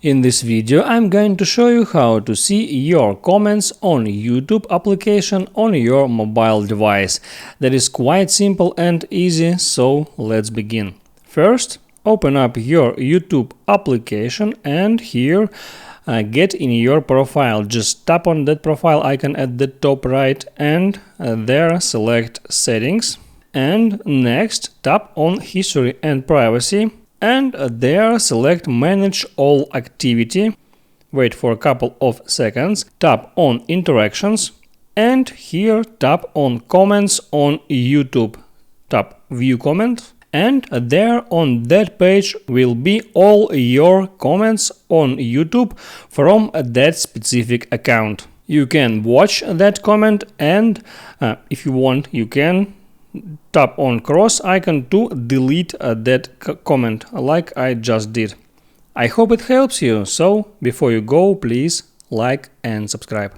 In this video, I'm going to show you how to see your comments on YouTube application on your mobile device. That is quite simple and easy, so let's begin. First, open up your YouTube application and here get in your profile. Just tap on that profile icon at the top right and there select settings. And next, tap on history and privacy. And there select manage all activity. Wait for a couple of seconds. Tap on interactions and here tap on comments on YouTube. Tap view comment and there on that page will be all your comments on YouTube from that specific account. You can watch that comment and if you want you can tap on cross icon to delete that comment like I just did. I hope it helps you, so before you go, please like and subscribe.